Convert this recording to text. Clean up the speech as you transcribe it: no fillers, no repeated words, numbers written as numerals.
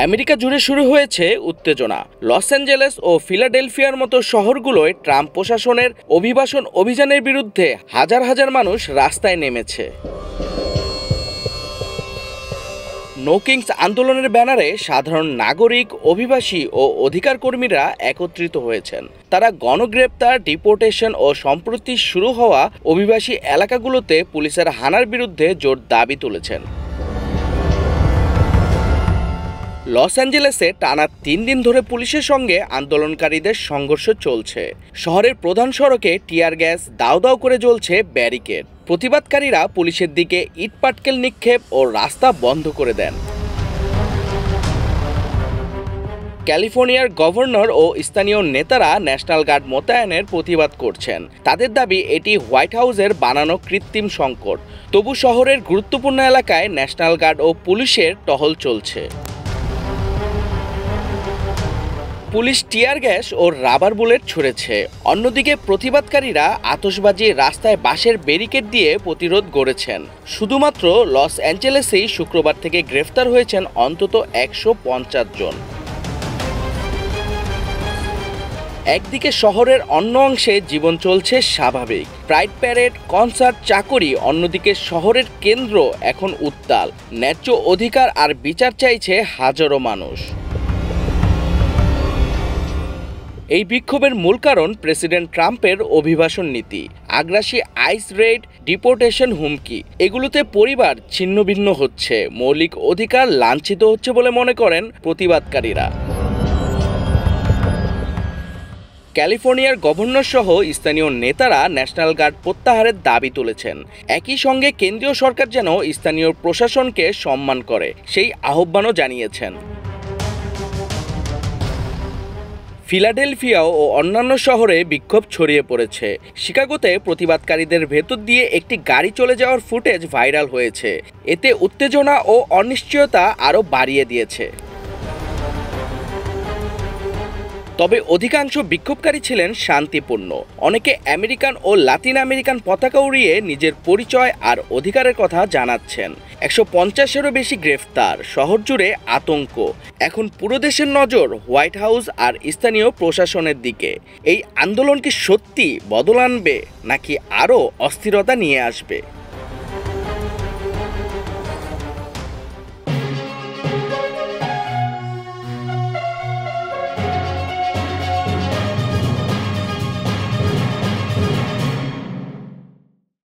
America জুড়ে শুরু হয়েছে উত্তেজনা। লস অ্যাঞ্জেলেস ও ফিলাডেলফিয়ার মতো শহরগুলোয় ট্রাম্প প্রশাসনের অভিবাসন অভিযানের বিরুদ্ধে হাজার হাজার মানুষ রাস্তায় নেমেছে। নো কিংস আন্দোলনের ব্যানারে সাধারণ নাগরিক, অভিবাসী ও অধিকার কর্মীরা একত্রিত হয়েছেন। তারা গণগ্রেপ্তার, ডিপোর্টেশন ও সম্প্রতি শুরু হওয়া অভিবাসী এলাকাগুলোতে পুলিশের হানার বিরুদ্ধে জোর দাবি তুলেছেন। লস অ্যাঞ্জেলেসে টানা 3 দিন ধরে পুলিশের সঙ্গে আন্দোলনকারীদের সংঘর্ষ চলছে। শহরের প্রধান সড়কে টিয়ার গ্যাস দাউ দাউ করে জ্বলছে ব্যারিকেড। প্রতিবাদকারীরা পুলিশের দিকে ইটপাটকেল নিক্ষেপ ও রাস্তা বন্ধ করে দেন। ক্যালিফোর্নিয়ার গভর্নর ও স্থানীয় নেতারা ন্যাশনাল গার্ড মোতায়েনের প্রতিবাদ করছেন। তাদের দাবি এটি হোয়াইট হাউসের বানানো কৃত্রিম সংকট। তবু শহরের গুরুত্বপূর্ণ এলাকায় ন্যাশনাল গার্ড ও পুলিশের টহল চলছে। পুলিশ টিয়ার গ্যাস ও রাবার বুলেট ছুড়েছে। অন্যদিকে প্রতিবাদকারীরা আতশবাজি, রাস্তায় বাঁশের ব্যারিকেড দিয়ে প্রতিরোধ গড়েছেন। শুধুমাত্র লস অ্যাঞ্জেলেসেই শুক্রবার থেকে গ্রেফতার হয়েছেন অন্তত 150 জন। একদিকে শহরের অন্য অংশে জীবন চলছে স্বাভাবিক, প্রাইড প্যারেড, কনসার্ট, চাকরি। অন্যদিকে শহরের কেন্দ্র এখন উত্তাল। ন্যায্য অধিকার আর বিচার চাইছে হাজারো মানুষ। এই বিক্ষোভের মূল কারণ প্রেসিডেন্ট ট্রাম্পের অভিবাসন নীতি, আগ্রাসী আইস রেড, ডিপোর্টেশন হুমকি। এগুলোতে পরিবার ছিন্নভিন্ন হচ্ছে, মৌলিক অধিকার লাঞ্ছিত হচ্ছে বলে মনে করেন প্রতিবাদকারীরা। ক্যালিফোর্নিয়ার গভর্নর সহ স্থানীয় নেতারা ন্যাশনাল গার্ড প্রত্যাহারের দাবি তুলেছেন। একই সঙ্গে কেন্দ্রীয় সরকার যেন স্থানীয় প্রশাসনকে সম্মান করে সেই আহ্বানও জানিয়েছেন। ফিলাডেলফিয়া ও অন্যান্য শহরে বিক্ষোভ ছড়িয়ে পড়েছে। শিকাগোতে প্রতিবাদকারীদের ভেতর দিয়ে একটি গাড়ি চলে যাওয়ার ফুটেজ ভাইরাল হয়েছে। এতে উত্তেজনা ও অনিশ্চয়তা আরও বাড়িয়ে দিয়েছে। তবে অধিকাংশ বিক্ষোভকারী ছিলেন শান্তিপূর্ণ। অনেকে আমেরিকান ও লাতিন আমেরিকান পতাকা উড়িয়ে নিজের পরিচয় আর অধিকারের কথা জানাচ্ছেন। 150-এরও বেশি গ্রেফতার, শহর জুড়ে আতঙ্ক। এখন পুরো দেশের নজর হোয়াইট হাউস আর স্থানীয় প্রশাসনের দিকে। এই আন্দোলন কি সত্যি বদল আনবে নাকি আরও অস্থিরতা নিয়ে আসবে?